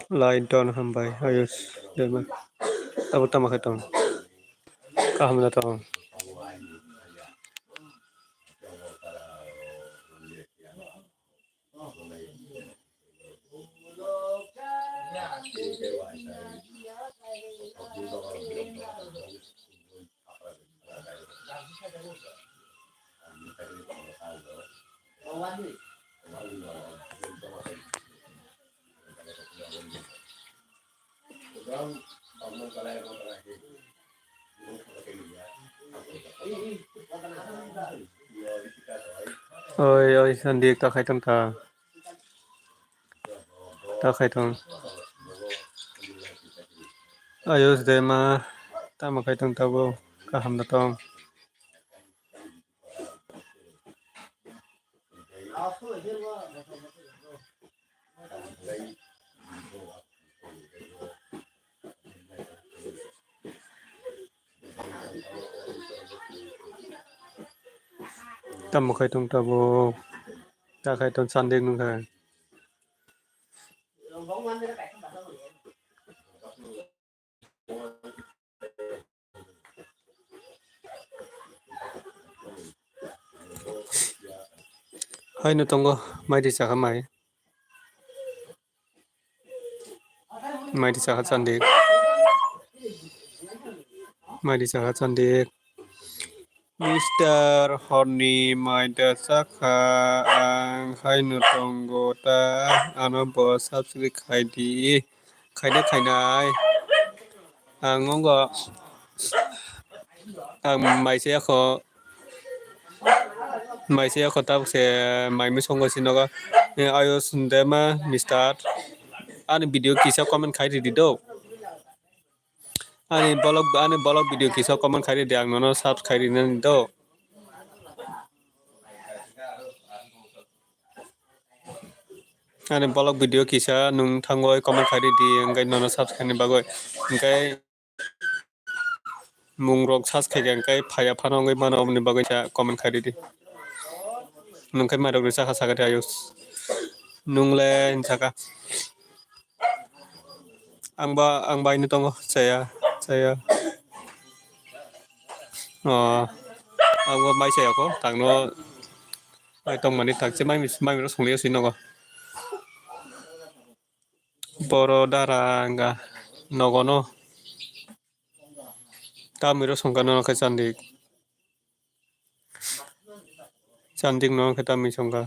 Lain ton hambai ayus dema tabu tama khatong kaham na tong oi sandik ta khai tong ta khai tong ayus dema tama khai tong tabu kaham na tong tama khai tong tabu ta khai tong sandik nung khai hai nu tong go mai di sa mai di sa sandik mai di sa sandik Mister Honey mai da sakha ang hai nu tong go ta ano bo subscribe khai di khai na khai nai ang ngong go ang mai se kho mai se kho ta se mai mi song go sin go ayo sunde ma Mister ani video kisa comment khai di do ani blog video kisa comment khai di ang no subscribe khai di do ani blog video kisa nung thangoi comment khai di ngai no subscribe ni bagoi ngai mung rok subscribe ngai phaya phano ngai mano ni bagoi cha comment khai di nung kai ma rok sa kha sa ga ayus nung le chaka ang ba ini tong saya ang ba mai saya ko tang no ai tong mani tak che mai ro song le sin no boro daranga nogono ta miro song kan no ka chandik no ka ta mi song ka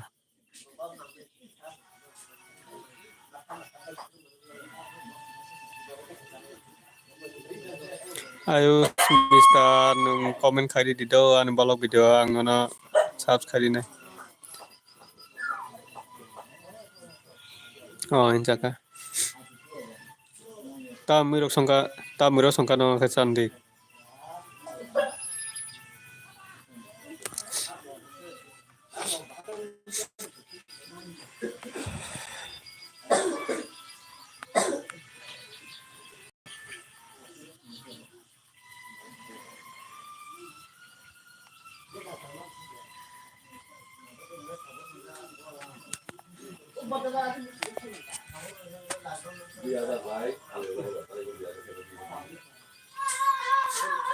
ayo Mister nung comment khai di do an blog video ang no subscribe nai injaka ta miro song ka no ka chandik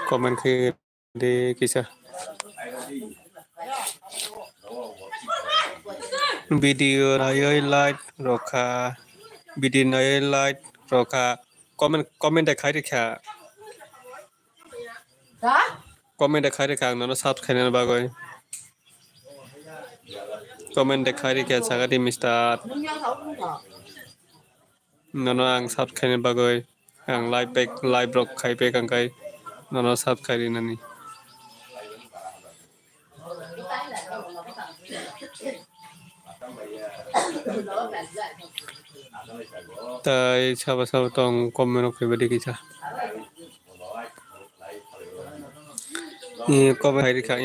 comment khi de kisa video nai like rokha video nai like rokha comment de khai de kha comment de khai de kha no subscribe na bagoi comment dekhai rikha sagati mistar nono ang subscribe bagoi ang live rok khai pe kangkai nono subscribe nani tai saba tong comment rok pe dikisa comment hai rikha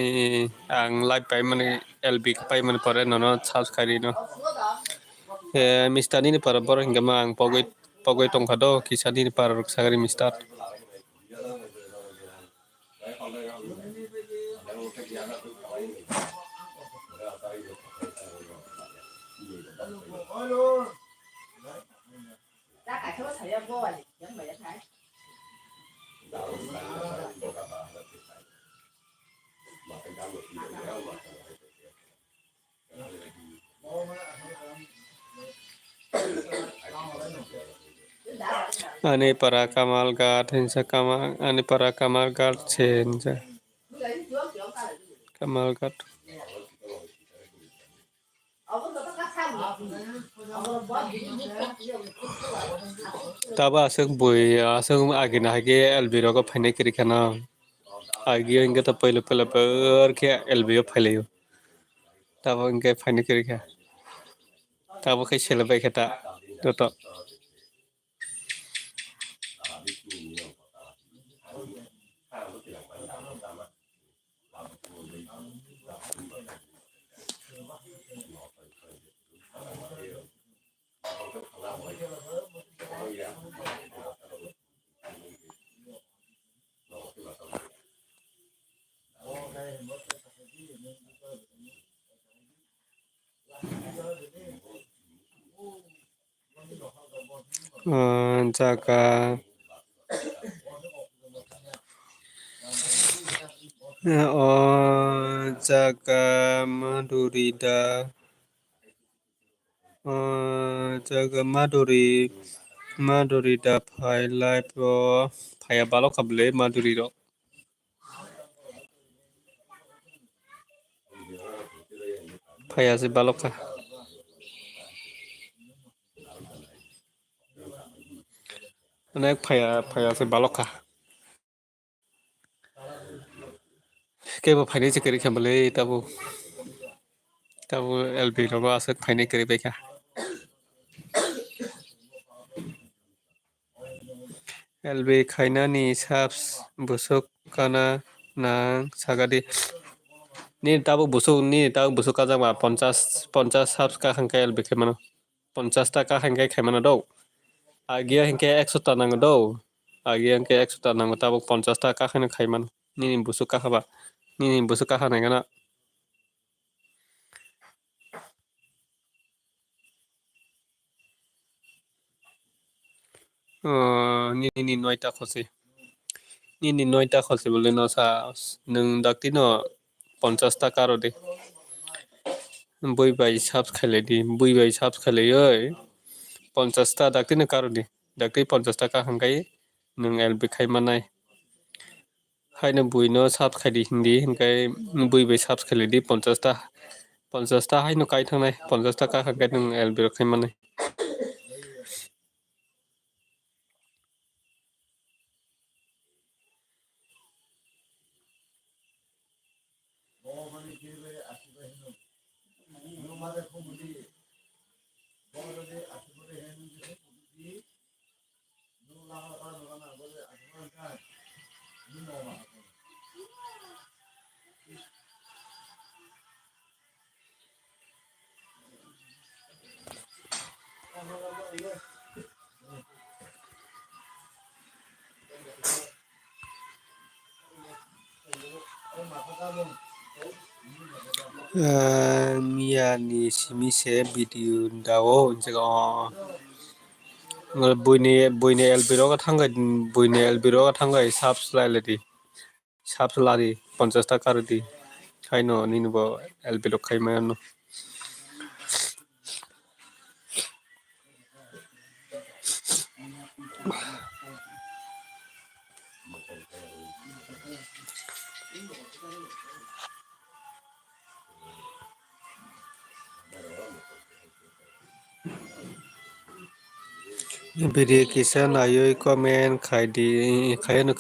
ang live pai mane lb pai mane pore nono subscribe no Mr. Ni para borong hingga mang pogoi tong kado kisah ni para sagari Mr. Ani para kamal gat hinsa kamal ani para kamal gat chenja kamal gat taba asuk agina hage elbiro ko phane kiri kana agi inga ta pele per ke elbiro phaleyo taba inga phane kiri kha taba kai selebai khata to jaga jaga madurida jaga maduri da phai live phaya balok khable maduri ro phaya se balok kha अनेक फैया से बालका केबो फाइने से करी खमले तबु LB रो आसे फाइने करी बेखा LB खाइना नि साब्स बुसुक काना नां सागादि नि ताबु बुसुक का जामा 50 साब्स का खंका एलबी खेमानो 50 टाका खंका खेमानो दौ आगिया हंके 100 ता नांगो दौ आगिया हंके 100 ता नांगो ताबु 50 टाका खने खाइमान नि बुसुक का खाबा नि बुसुक का खानायगना ni noita khose ni noita khose bole no sa nung dakti no 50 টাকা ro de boi bai subs khale di boi bai subs khale oi 50 ta dakti no karo di dakti 50 টাকা hangkai nung lb khai manai hai no boi no subs khai di hindi hangkai boi bai subs khale di 50 ta hai no kai thangnai 50 টাকা hangkai nung lb ro khai manai Mia ni simi se video dawo jaga boyne elbiro ka thangai boyne elbiro ka thangai subs lailedi subs lari 50 টাকা rodi kaino ninubo elbiro khaimano Video kisah nayo comment kayano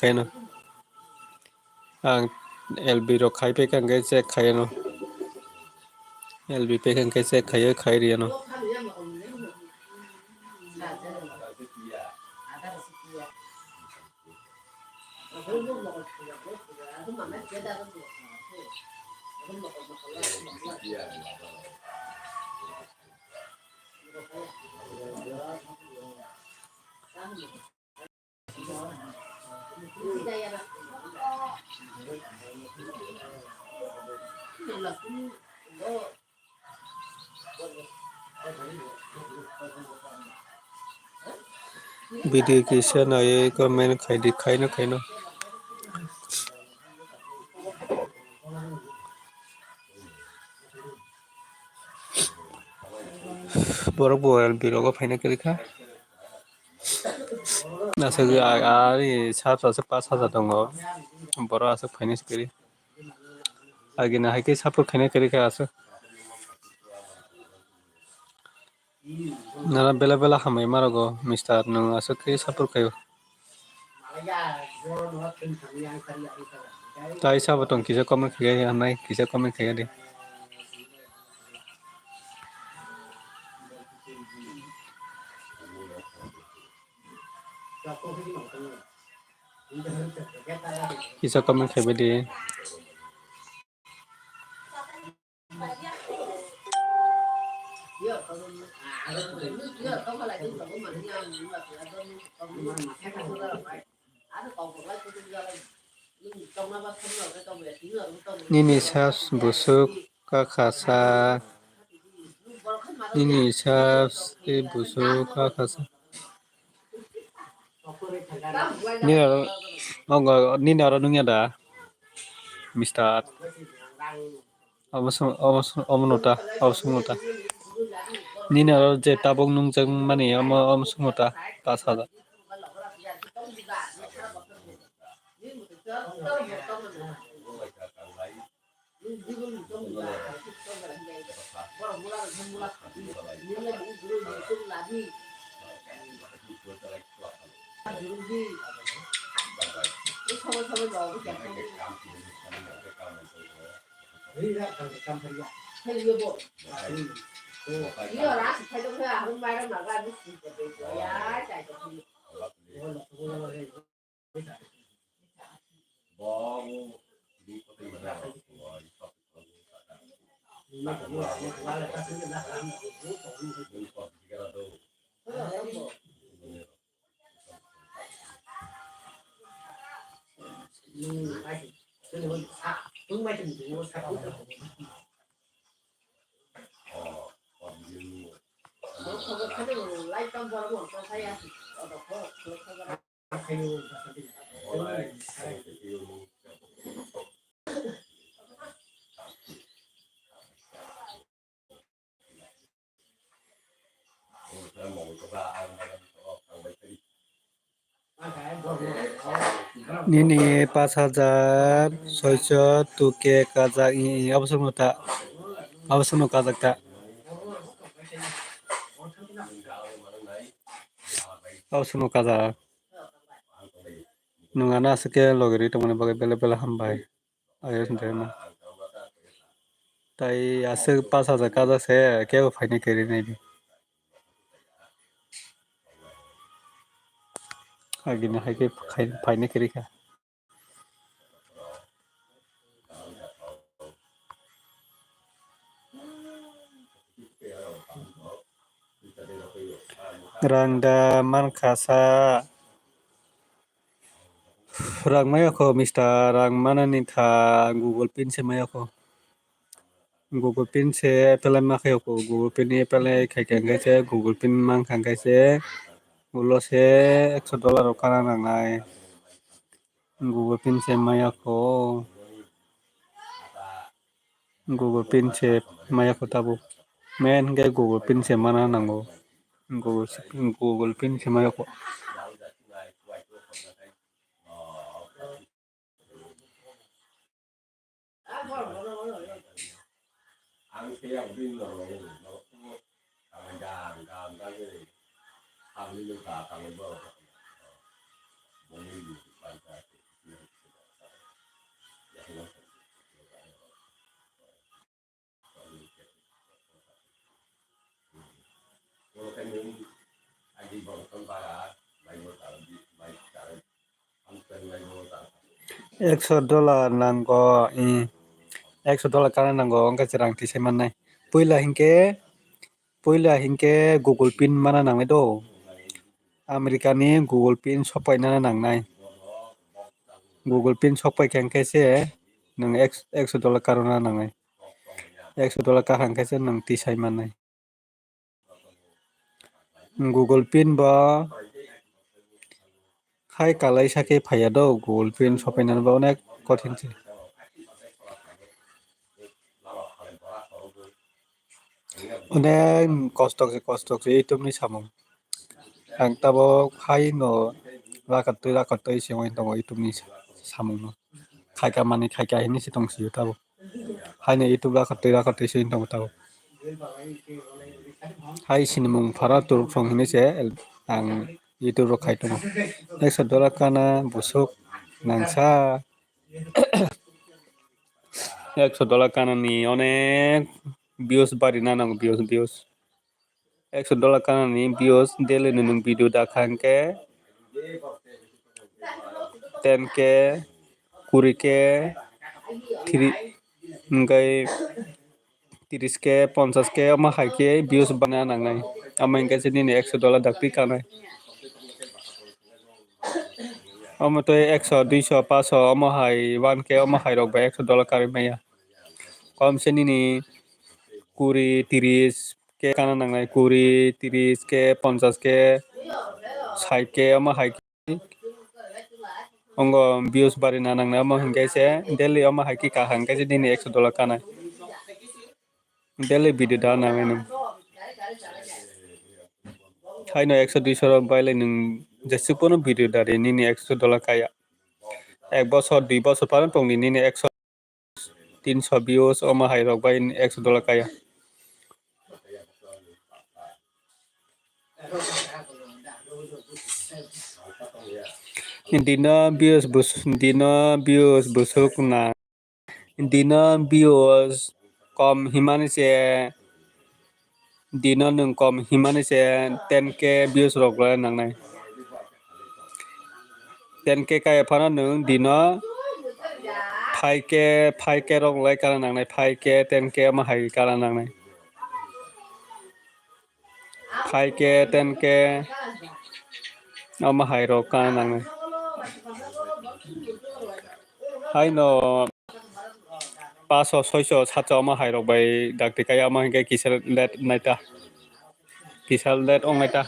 ang LB ro khai pe kan ge check kayano LB pe kan ge check khay riano video kisah nayo comment kayano borok bo LB ro ko phaina kerika nasa ari sabsa se 5000 tongo borok asuk phaina keri agina haike support khaina kerika asu nara bela hamai marago mister nung asuk ke support kayo tai sabatong kisa comment khaya hamai kisa comment khaya de kisa comment khaya de nini sas busuk kakasa nini sas busuk kakasa nini aro nungya da mister Omonota nini aro je tabong nungjang mani Omonota 5000 nini 5600 tuke kajak abosomno kajak ta abosomno kajak nungana asike logeri tomani bagai bela hambai ayos ndema tai asik 5000 kajak se kebo phaina keri naidi agina haike phaina kerika rangda mankasa rang mayako mister rang manani tha google pin se mayako google pin se pelai makayoko google pin ni pelai kaikai se google pin mang kangkai se ulo se $100 kana nangnai google pin se mayako google pin se mayako tabu men ge google pin se mana nango google pin se mayako $100 nanggo $100 kana nanggo angka cerang tisai manai. Puila hingke Google Pin mana nangnai do. Amerikani Google Pin sopai nana nangnai. Google Pin sopai kengkese nang $100 karona nangnai. $100 kahangkese nang tisai manai. Google Pin ba hai kalai sake phaya do Google Pin sopai nana ba onek kothin se. Onek kostok se YouTube ni samung. Ang tabo hai no rakatoi singoi tongo YouTube ni samung no. Khaika mani khaika hini si tong siyo tabo. Hai ne YouTube rakatoi singoi tongo tabo. Hai sinimung phara turuk song hini se ang YouTube ro khai tongo. $100 kana busuk nangsa $100 kana ni onek views bari na nang views. $100 kana ni views daily nung video dakhangke 10k 20k 30k 50k ama haike views bana nangnai ama ingka sini $100 dakti kanai ama to 100 200 500 ama hai 1k ama hai rok ba $100 kari maya kom sini ni 20 30k kana nangnai 20 30k 50k 60k ama haike ongo views bari na nangnai ama hingke se daily ama haike ka hangke se dini $100 kanai daily video da nangai nung hai no 100 200 baile nung jesupon video dari nini $100 kaya 1 বছর 2 বছর পরে tong nini 100 300 views ama hai rok bai $100 kaya dina views busuk na dina views kom himani se dina nung kom himani se 10k views rok la nangnai 10k kaya phana nung dina 5k rok lai kala nangnai 5k 10k ama hai kala nangnai 5k 10k ama hai rok kala nangnai hai no 500 600 700 ama hai rok bai dakti kaya ama hingke kisal let ongaita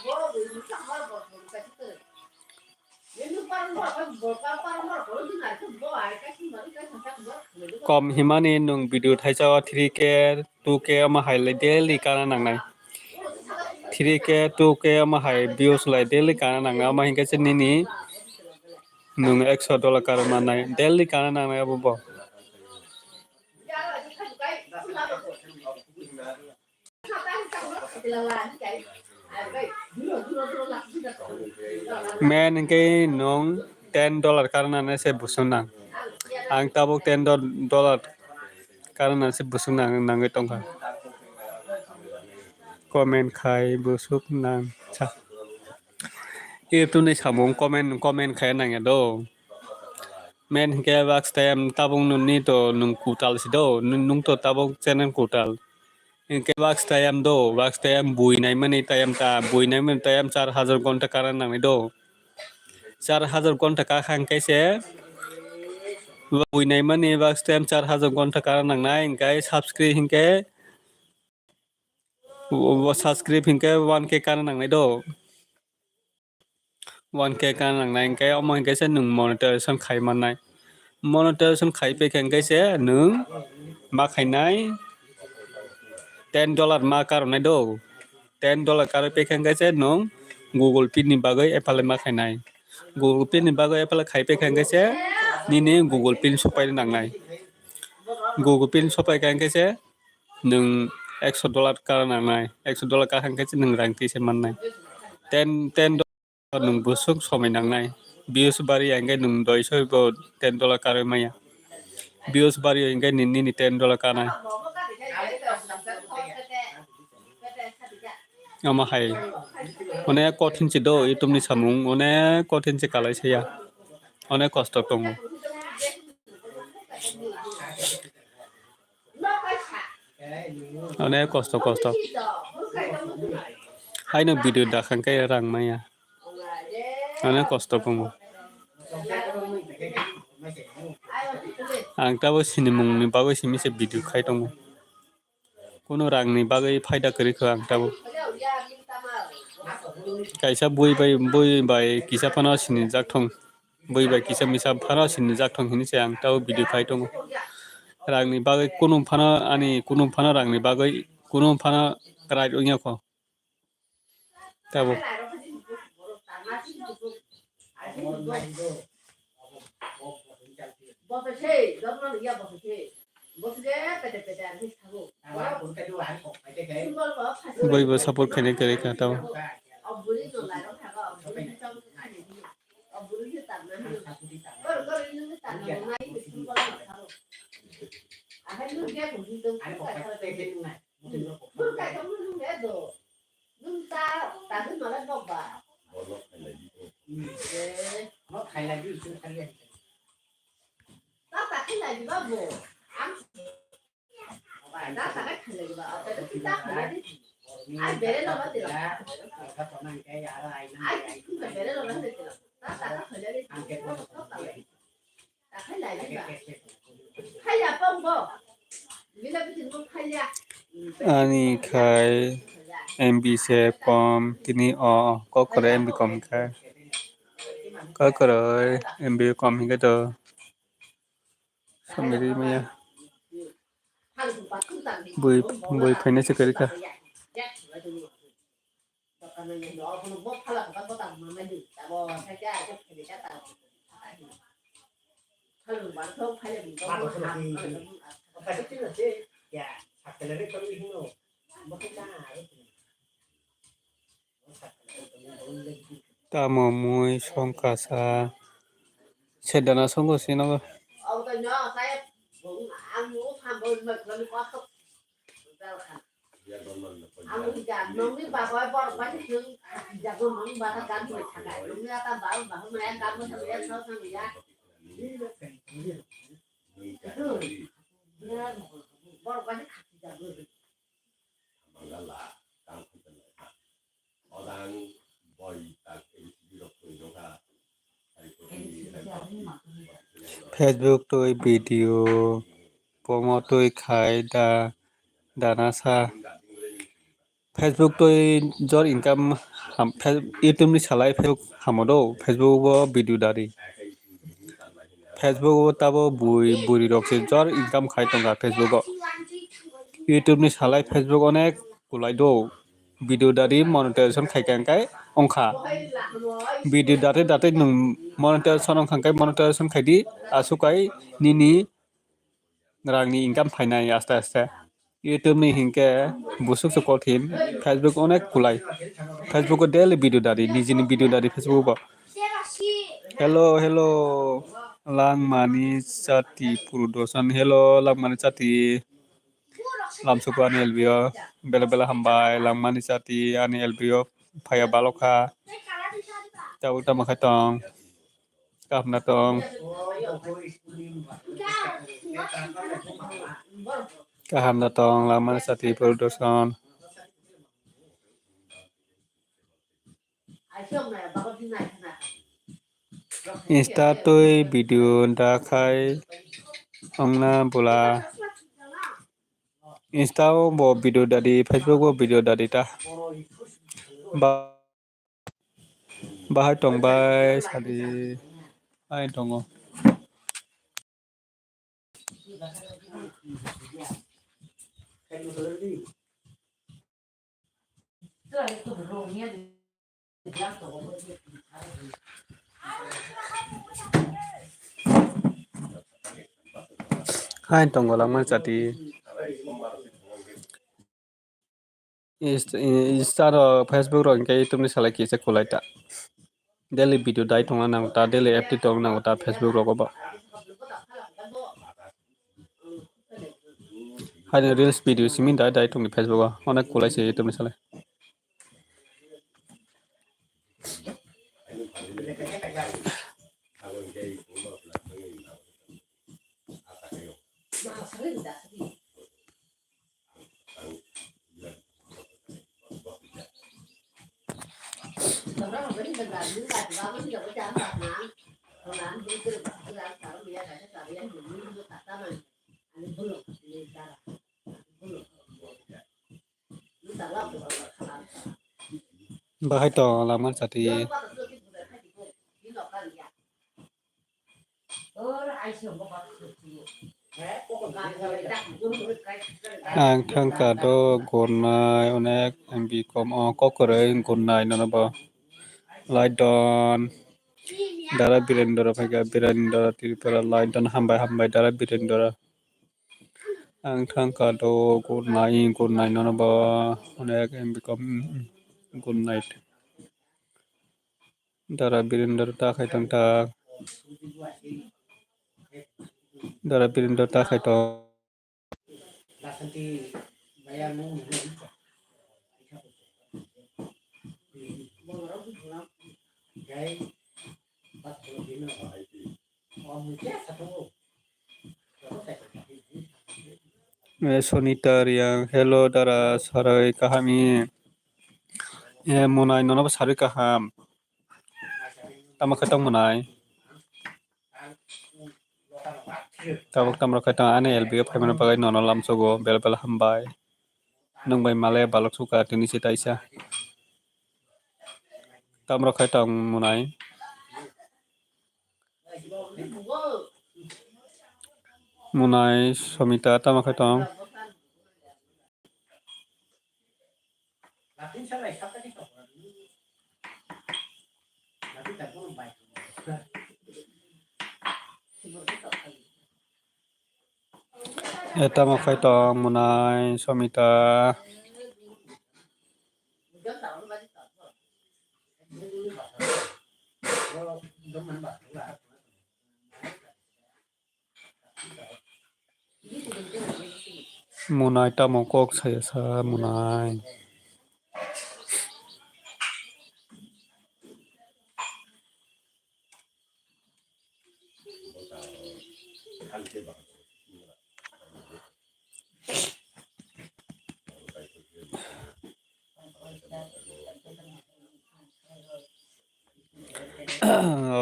kom himani nung video thaisa 3k 2k ama hai le daily kana nangnai 3k 2k ama hai views lai daily kana nangnai ama hingke se nini nung $100 kar manai daily kana nangnai abo bo men hingke nung $10 karena se busuna ang tabok $10 karena se busuna nangai tongka comment khai busuk nang cha itu ni samung comment khai nang do men hingke wax time tabung nun ni to nung kutal si do nung to tabok channel kutal hingke wax time buinai mani time ta buinai mani time 4000 gonta karan nangai do 4000 gonta ka hangke se buinai mani wax time 4000 gonta karan nangnai hingkai subscribe hingke 1k karan nangnai do 1k karan nangnai hingke omo hingke se nung monetization khai manai monetization khai pe hingke se nung ma khainai $10 ma karonai do $10 kar pe hingke se nung Google Pin ni bagai epale ma khainai Google Pin ni bagai epale khai pe hingke se nini Google Pin sopai nangnai Google Pin sopai hingke se nung $100 kar nangnai $100 ka hangke se nung rang ti se manai $10 nung busuk somai nangnai views bari engge nung $200 bo $10 kare maya views bari engge ni $10 kanai ama hai onek kothin do youtube ni samung onek kothin che kalai seya onek kosto tongo onek kosto haino video dakhang kai rang maya onek kosto tongo ang tabo sinimung ni bagai simi se video khai tongo kono rang ni bagai phaida kari kho ang tabo kaisa boi bai kisa phana sini jak thong boi bai kisa misa phana sini jak thong hini se ang tabo video khai tongo rang ni bagai kono phana rang ni bagai kono phana right ongya kho tabo boi bo support khane kare ka tabo ani khai MB se kom tini ko kore MB kom khai ko kore MB kom hinga to samiri maya boi phane se kari ka tamo mui songkasa sedana songo sino Facebook tôi video pomo tôi khai dana sa Facebook tôi jor income YouTube ni salai Facebook hamodo Facebook bo video dari Facebook tabo buri rok se jor income khai tonga Facebook YouTube ni salai Facebook onek kulai do video dari monetization khai kai ongkha video date nung monetization ongkha kai monetization khai di asukai nini rangni income phainai asta YouTube ni hingke busuk se kothim Facebook onek kulai Facebook daily video dari nijini video dari Facebook bo hello lang mani chati production hello lang mani chati lam suku ani elbio bela hambai lang mani chati ani elbio phaya baloka tauta makhatong kapna tong kaham datong lang mani chati production Insta tôi video da khai ongna bola Insta bo video dari Facebook bo video dari ta bahai tong bai sadi ai tongo hai tongo lang man chati Insta Facebook ro ingke YouTube ni salai kisa kulai ta. Daily video dai tonga nang ta daily update tong nang ta Facebook ro ba. Hai reels video simin dai tong ni Facebook a. Onak kulai se YouTube ni salai. Bahai to laman sati. Ang thangka do gonai onek MB kom kokore gonai nana ba. Laidon dara birendora phaga birendora Tripura laidon hambai dara birendora. Ang thangka do gonai nana ba onek MB kom good night. Dara birendora ta khai tang ta. Dara birendora ta khai to. Sonita Reang hello dara sarai kahami munai nono ba sarai kaham tama khatang munai tabak tamra khatang ane LB ga phaimana pagai nono lamsogo bel hambai nang bai male balak suka tini sita isa tamra khatang munai Somita tama khatang tama khatang munai Somita munai tamo kok saya sa munai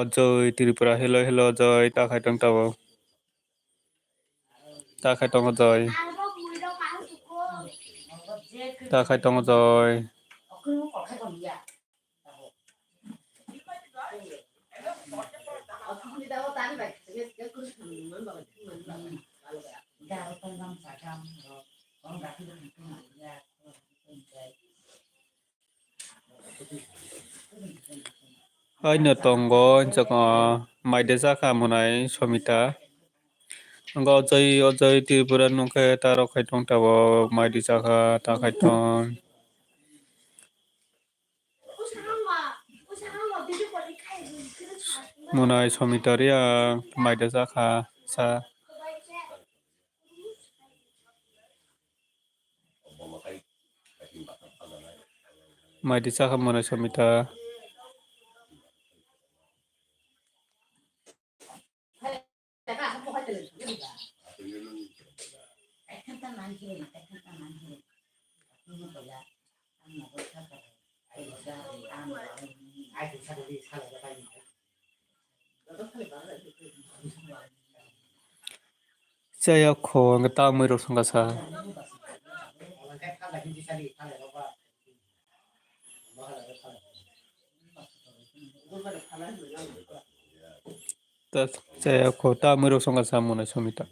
Joy Tripura hello Joy ta khai tang tao ta khai tong Joy ta khai tong Joy hai nợ tongo jaka mai de jaka munai Somita Anggo ojai Tripura nungke taro khai tong tao mai de jaka ta khai tong munai Somita ria mai de jaka sa mai de jaka munai Somita Saya ko ngata mai ro sanga sa ta saya ko ta mai ro sanga sa munai Somita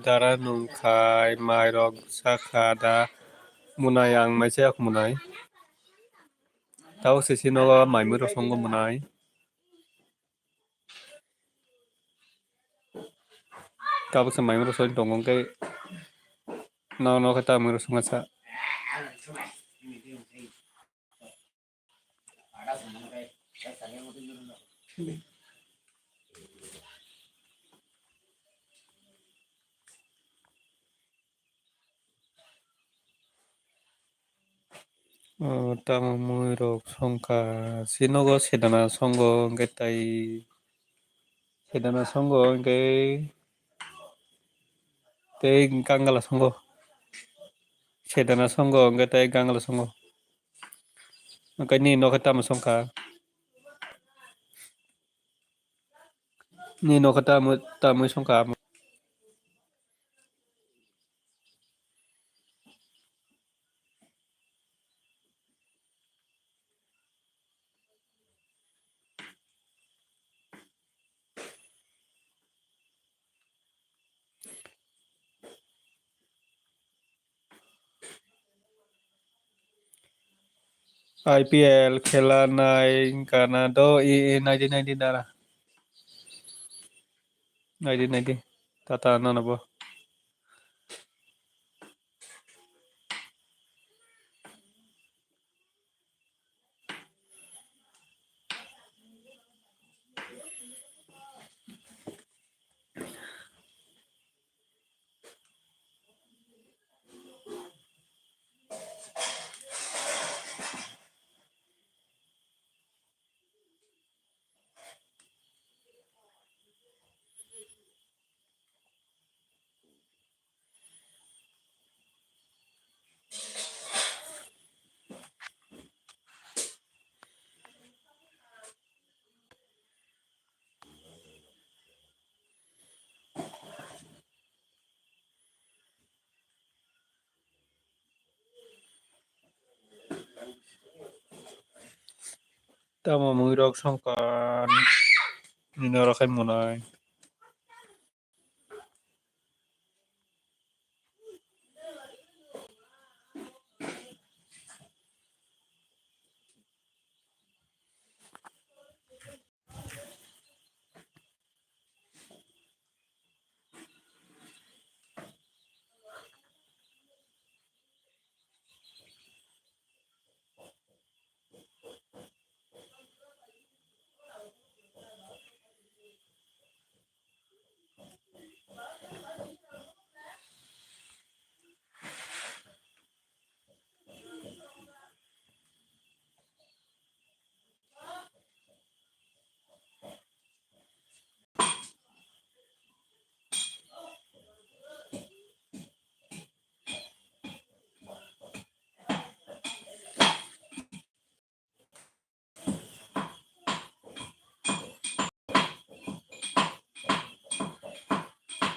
Dara nungkai mairok sakada munai ang maise ak munai. Tau sesino mai muro songo munai. Tau sa mai muro son tongong kai no kata muro songa sa. Tamo muro songka sinogo sedana songo ngetai sedana songo ngai tei gangala songo sedana songo ngetai gangala songo. Ngai ni no kata songka ni no kata tamu songka. IPL খেলা নাই কানাডো 1990 dara 1990 tata nanabo tamo muirok songka ninorokai munai.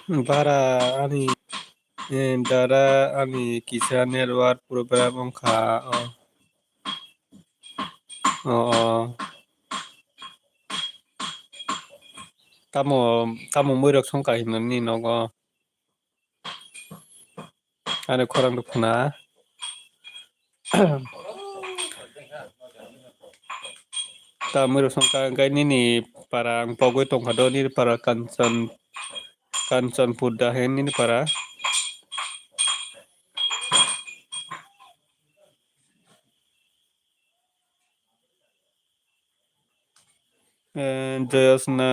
Bara ani dara ani kisa network program ongka tamo muirok songka hinani nogo ane korang dukna ta muirok songka ngai nini parang pogoi tongkado ni para kanchan pudda hen nini para joyosna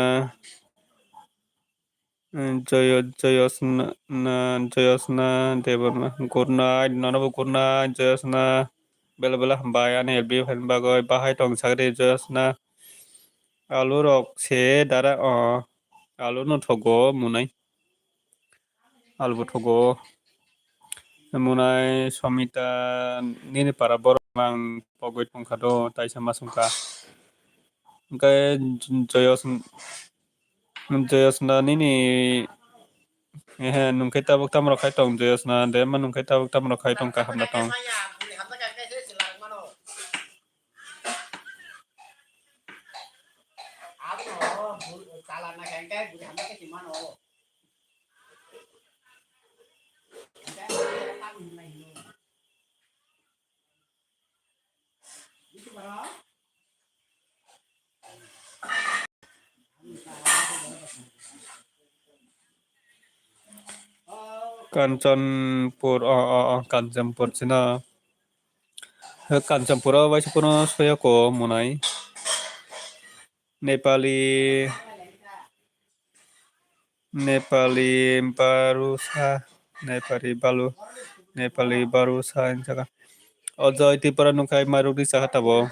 joyosna Debbarma good night nonobo good night joyosna bela bela hambai ane elbi phan bagoi bahai tong sagre joyosna alu rok se dara alu no thogo munai albutogo munai somita nini para borok mang pogoi tongkado taisa masungka engkai joyos na nini nungkai tabuk tamrok kai tong joyos na dema nungkai tabuk tamrok kai tong kahamna tong Kanchanpur Kanchanpur cina Kanchanpura waisapono soyako munai Nepali Nepali barusa jaga Ojoi Tripura nungkai marudi saka tabo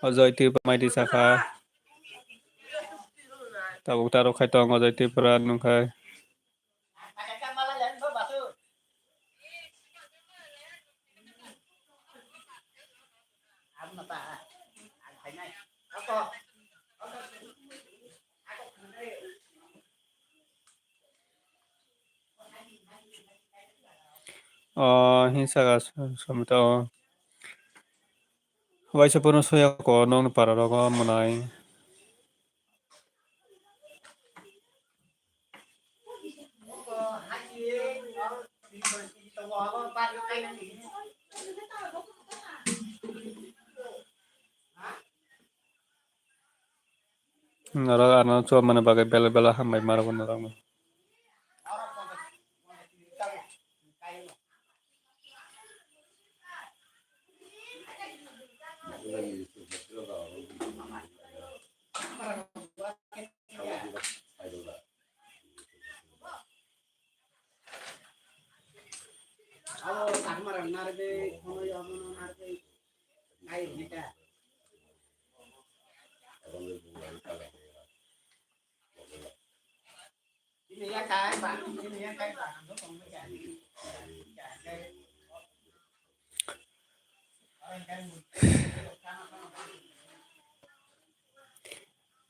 Ojoi Tripura mai di saka tabuk taro kai tong Ojoi Tripura nungkai hinsaga somito waisapono soyako nong pararogo munai nara ano cuma mana bagai bela-bela hambai marawan orang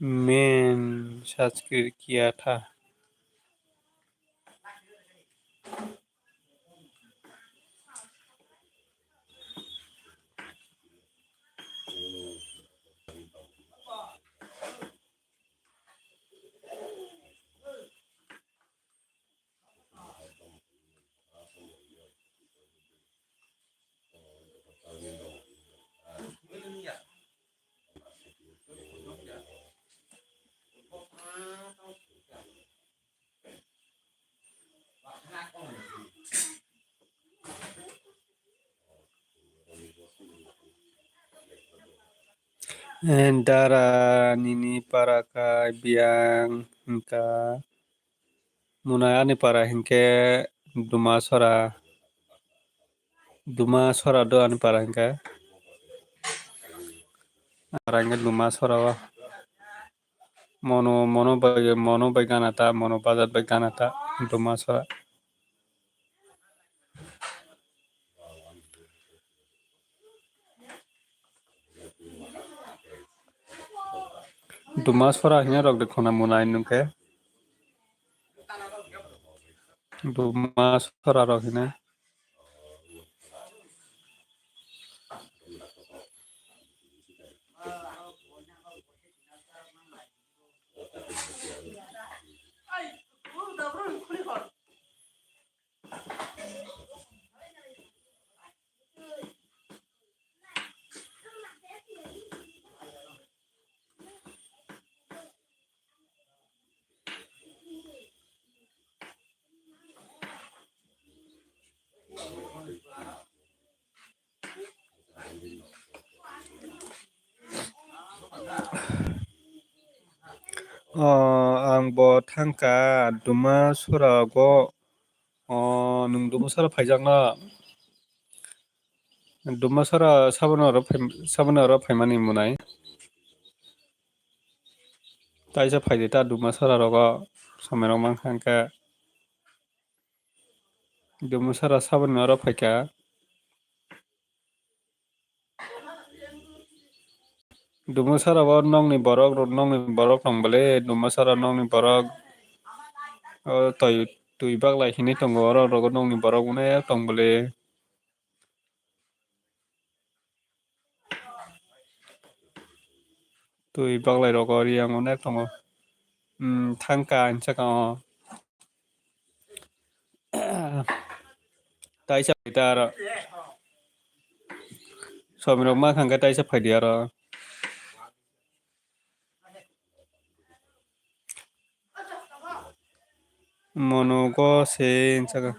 men Sanskrit किया था Endara nini para ka biang hingka munai ani para hingke duma sora do ani para hingka arangke duma sora wa mono bai ganata mono bazat bai ganata duma sora duma sora hingga rok de khona munai nungke duma sora rok hingga ang bo thangka duma sora go nung duma sora phaijakna duma sora sabono ro phaimani munai taisa phaide ta duma sora rogo Somerong manghangka dumusara sabun aro faika dumusara bo nongni borok tongbole dumusara nongni borok tui baglai hini tongo oro rogo nongni borok unek tongbole tui baglai rogo Reang unek tongo thangka hinsaka taisa faita aro somerong manghangka taisa faidi aro monogo se hinsaka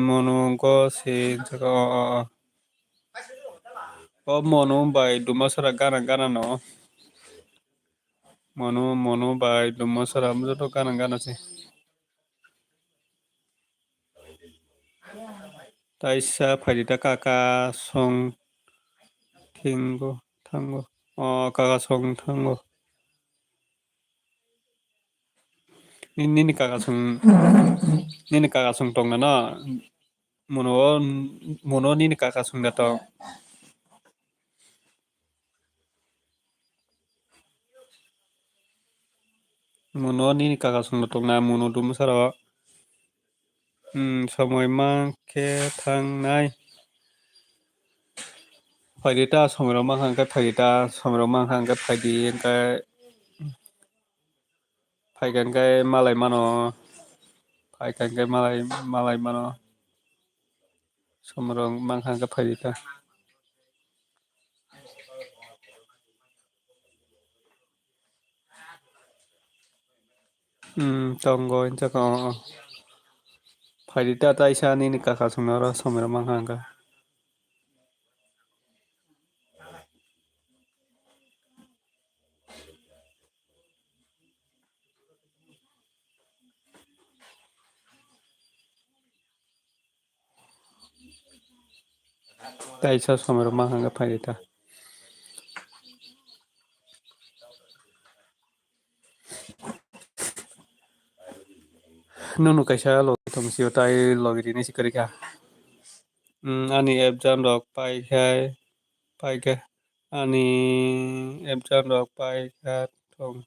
monogo se hinsaka mono bai dumasara gana no mono bai dumasara mujoto gana se taisa faidita kaka song tango kaka song tango nini kaka song tong na no mono nini kaka song da tong mono nini kaka song da tong na mono dumasara সময় মাখে थांनाय faidita somerong manghangka faidita somerong manghangka faidi engkai faigankai malai mano faigankai malai mano somerong manghangka faidita tonggo hinsaka faidita taisa nini kaka songnaro somerong manghangka taisa somerong manghangka faidita nunu kaisa logi tongsiyo tai logi rini sikarika ani app jam rok paika ani app jam rok paika tong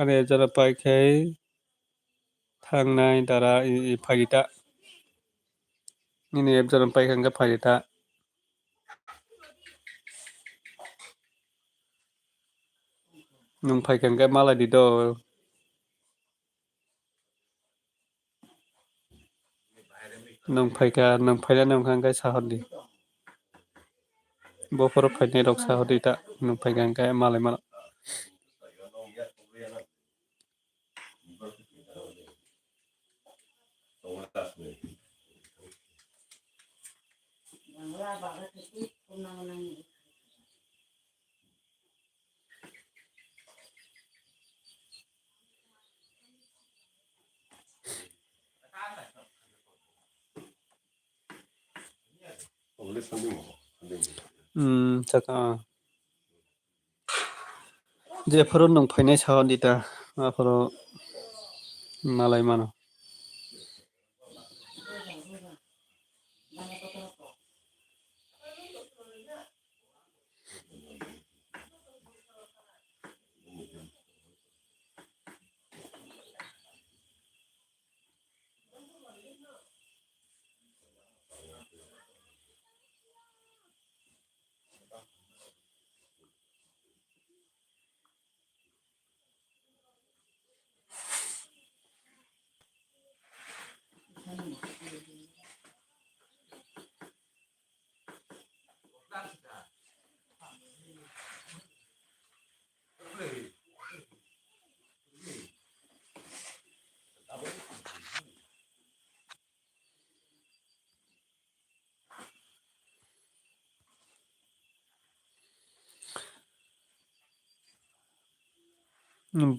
ani app jam rok paikai थांनाय dara faidita nini app jam rok paikangka faidita nung paikangka malai dido nung paina nungkangka sahodi boforo fainai rok sahodita nung paikangka malai mano saka jeforo nung painai sahodita maforo malai mano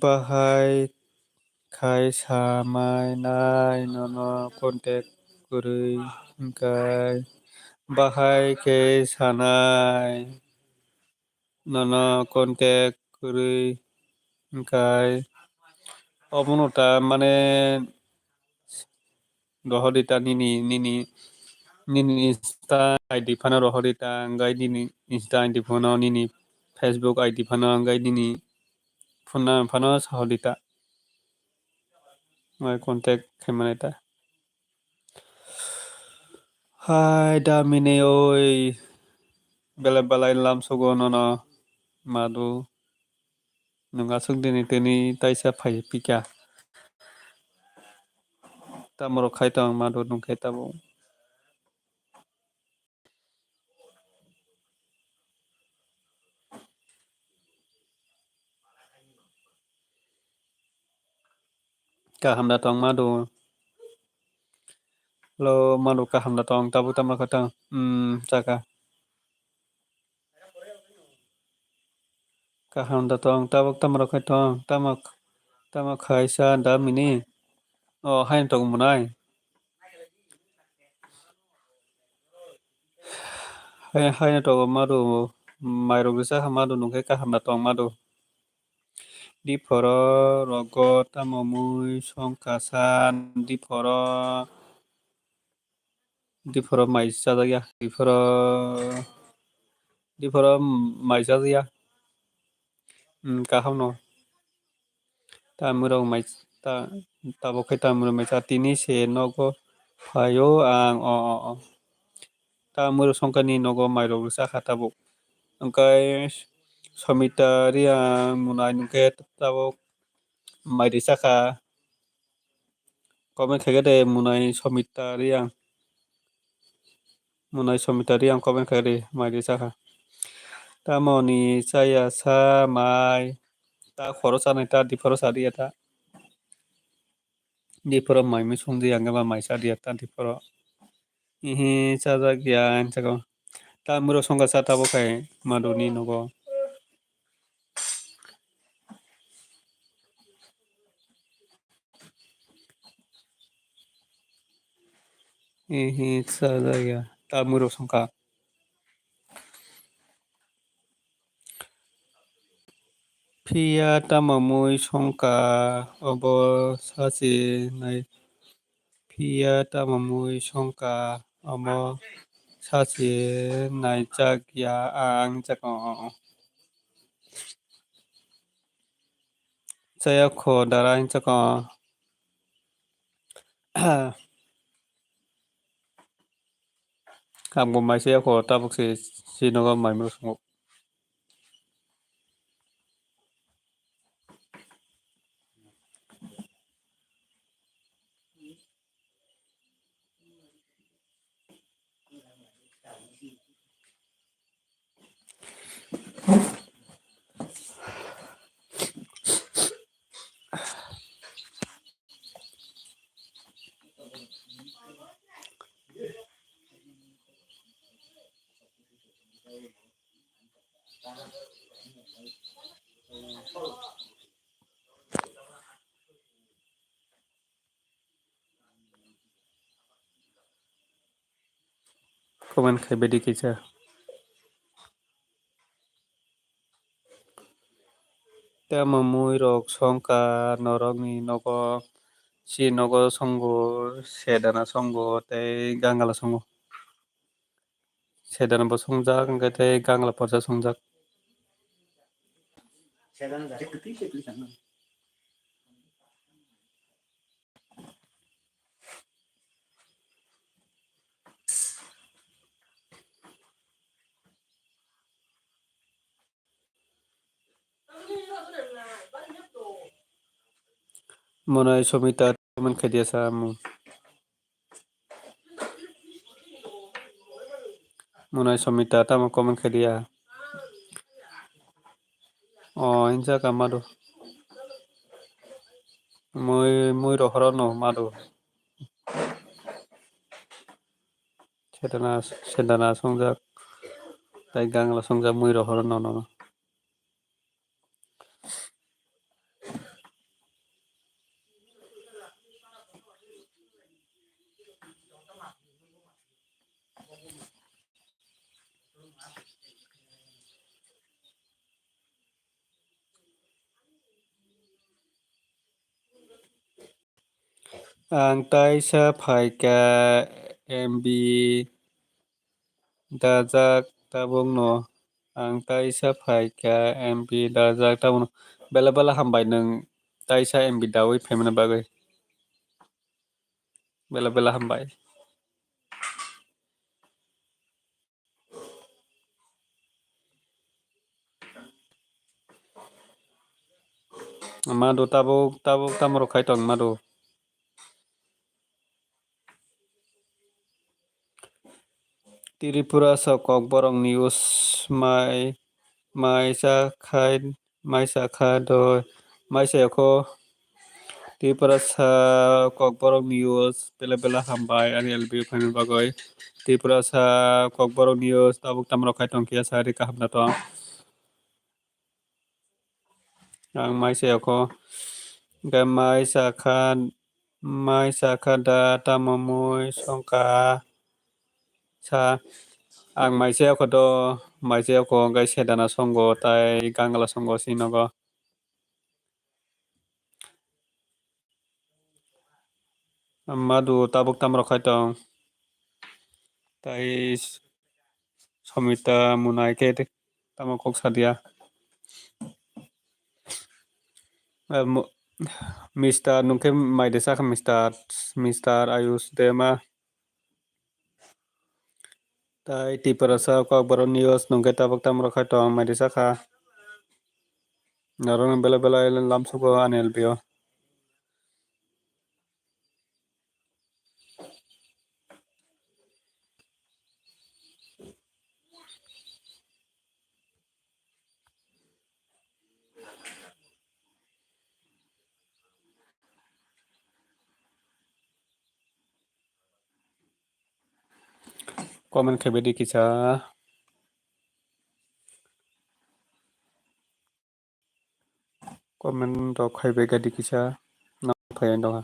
bahai khai samai nai nono kontek gurui engkai bahai ke sanai nono kontek गोरै ओमफ्राय अबनता माने रहरिता nini insta ID phano rohorita ngai nini insta ID phano nini Facebook ID phano ngai nini phone phano sahodita ngai contact khemaneta hai da mine oi bela balai lam sogo no madu nunga suk dini tini taisa phai pika tamoro khaitang madu nung khaitabo kaham datang madu lo madu kaham datang tabu tamar khatang chaka kaham datang tabuk tamar khatang tamak khaisa da mini hain tong munai hain tong madu mairo gisa madu nung kaham datang madu di poro rogo tamomui songkasan di poro maisa ya di poro maisa ya kaham no tamurong mai ta tabo khai tamurong mai tini se nogo phayo ang o tamuro songkani nogo mairo gisa khatabo angkai somita ria munai nungke tabo mairi saka komen khagade munai somita ria komen khagade mairi saka tamoni saya sa mai ta khoro sanai ta di khoro sari ta di khoro mai mi sungdi angaba mai sari ta di khoro ihi chaja gyan chako tamuro songa sa tabo kai maduni nogo ihi chaja gya tamuro songa Pia tamamui songka obo sasi nai pia tamamui songka obo sasi nai chakya ang chako saya kho darang chako kambo mai saya kho tabuk se sinoga mai mu songo komen khai bedi kisa tamamui rok songka norok ni nogo si nogo songo sedana songo tei gangala songo sedana bo songjak hingke tei gangala porsa songjak monai somita komen khai dia samu monai somita tamo komen khai dia inja kamado muy rohoro no mado sedana songjak tei gangala songjak muy rohoro no Ang taisa phaika MB dajak tabung no. Ang taisa phaika MB dajak tabung no. Bela bela hambai nung taisa MB dawi phaimana bagui. Bela bela hambai. Madu tabuk tabuk tamro khaitong madu. Tripura sa Kokborok news mai sa kha do mai sa ko Tiprasa Kokborok news bela bela hambai ani LB phaimana bagui. Tiprasa Kokborok news tabuk tamro khaitong kia sari kahamna to. Ang mai sa ko ga mai sa kha da tamamoi songka sa ang maiseo ko do maiseo ko gai sedana songo tai gangala songo sinogo madu tabuk tamro khaitong tai somita munai ke tamo kok sadia Mr. nungke mai desa ka Mr. Ayus Dema tai Tiprasa Kokborok news nungke tabuk tamro khaitong mai desa ka narong bela bela lam sugo anel bio komen khebedi kisa komen rok khaibe gadi kisa na phayan dong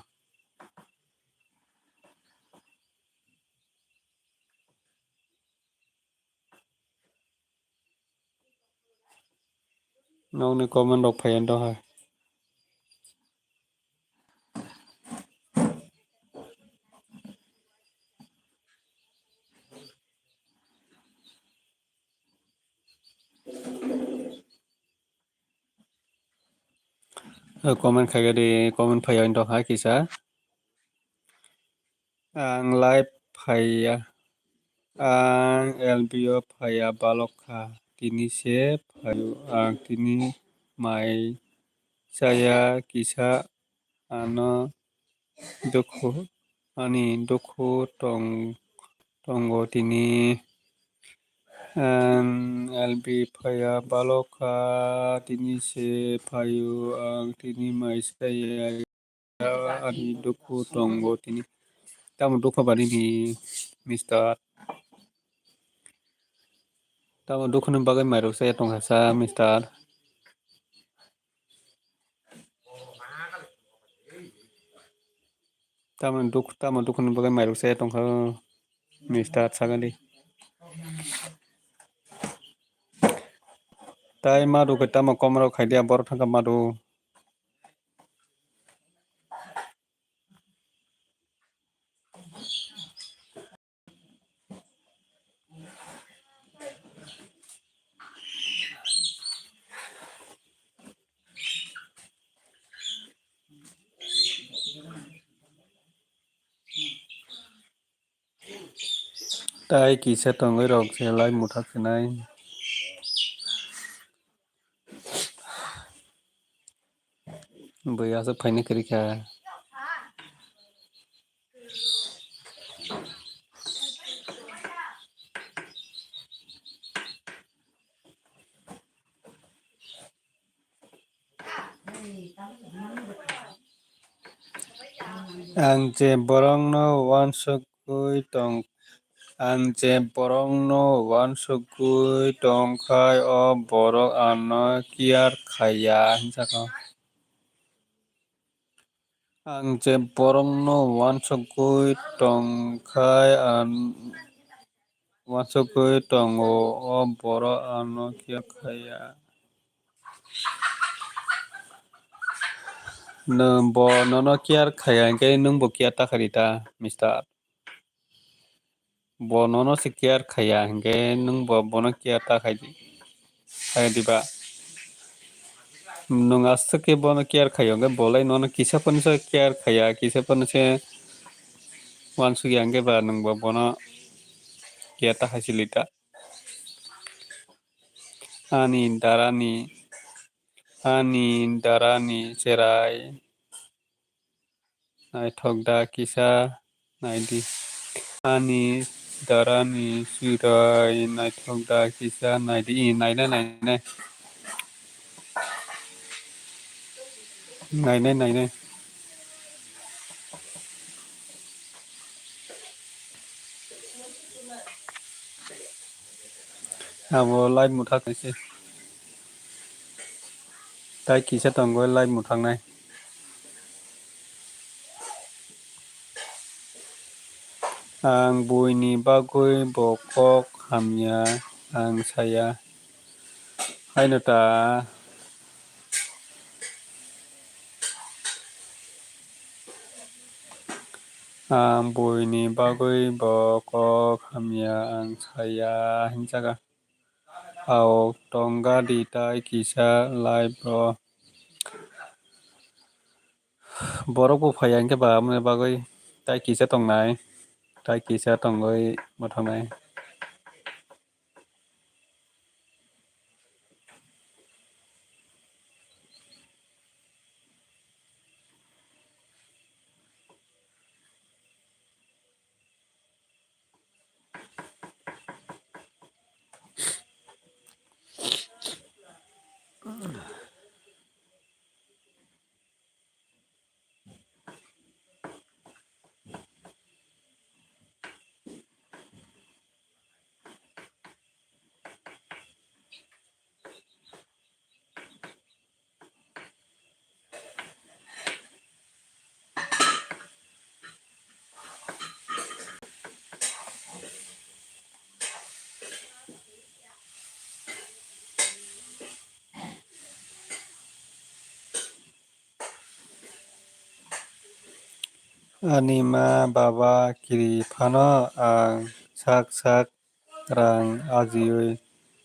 nong ni komen rok phayan dong komen khagadi komen phayan dong ha kisa ang live phaya ang LBO phaya balokha tini se phayu ang tini mai saya kisa ano dukhu ani dukhu tongo tini ang LB phaya balokha tini se phayu ang tini mai saya ani dukhu tongo tini tamo dukha bani ni Mr. Tamo dukhu ni bagai mai rok saya tongha sa Mr. Tamo dukhu ni bagai mai rok saya tongha Mr. sagadi tai madu ke tamo komro khaidia bor thangka madu tai kisa tongoi rok selai muthak senai baya sa phaini krika ang je borong no wansukui tong ang je borong no wansukui tongkhai o borok ano kiar khaya hinsako ang je borong no wansukui tongkhai wansukui tongo o borok ano kiar khaya no bo no care khaya ke nung bo care ta kharita mister bo no si care khaya ke nung bo no care ta khai di ba nung as ke bo no care khayo ke bolai no kisa pun se care khaya kisa pun se wan su yang ke ba nung bo no care ta hasilita ani darani cerai nai thok da kisa nai di ani darani sirai nai thok da kisa nai di nai na nai abo lai mu thak se tai kisa tong go lai mu thang nai ang buini bagui bokok hamya ang saya haino ta ang buini bagui bokok hamya ang saya hinjaga au tongga di tai kisa lai bro borok bu phayang ke ba mne bagui tai kisa tong nai tai kisa tong goi mo thang nai anima baba kiri phano ang sak rang ajioi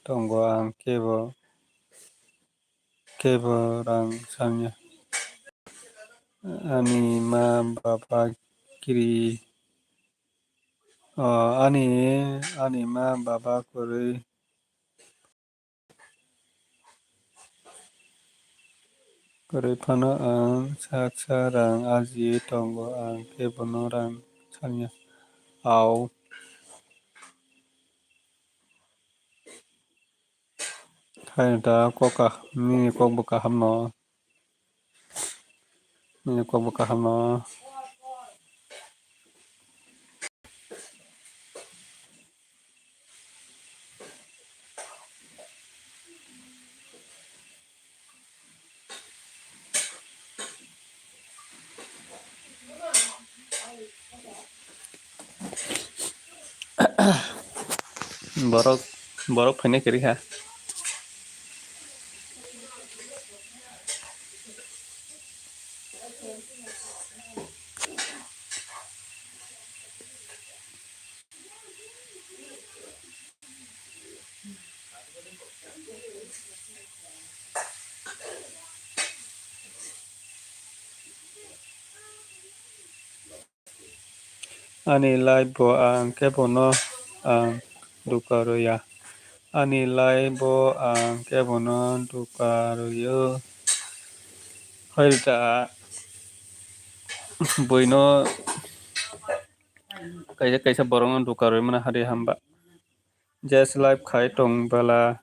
tongo ang kebo rang sanya anima baba kiri anima baba kuri phano ang sak rang ajioi tongo ang kebo no rang sanya au hai da koka ni kok buka hamno ni kok buka hamno borok borok phane kiri ha ani lai bo ang kebo no ang dukaro ya ani lai bo ang kebo no dukaro yo hai da boino kaisa borong dukaro mana hari hamba just life khai tong bala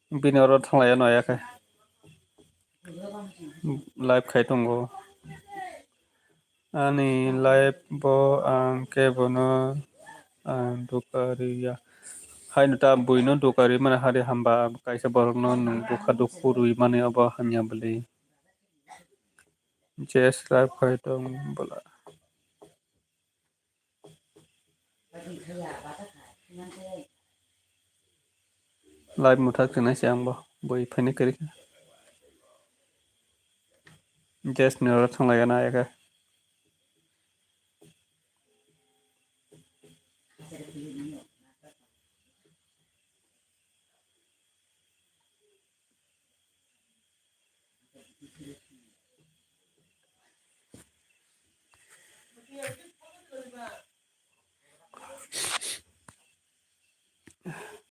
binoro thanglaya noya khai life khai tongo ani life bo ang kebo no ang dukaro ya hai nuta boino dukari mana hari hamba kaisa borong no nung buka dukuru mane aba hanya beli just life khai tong bala live muthak chena siang bo boi phane kari Just nửa xong lại cái này cái.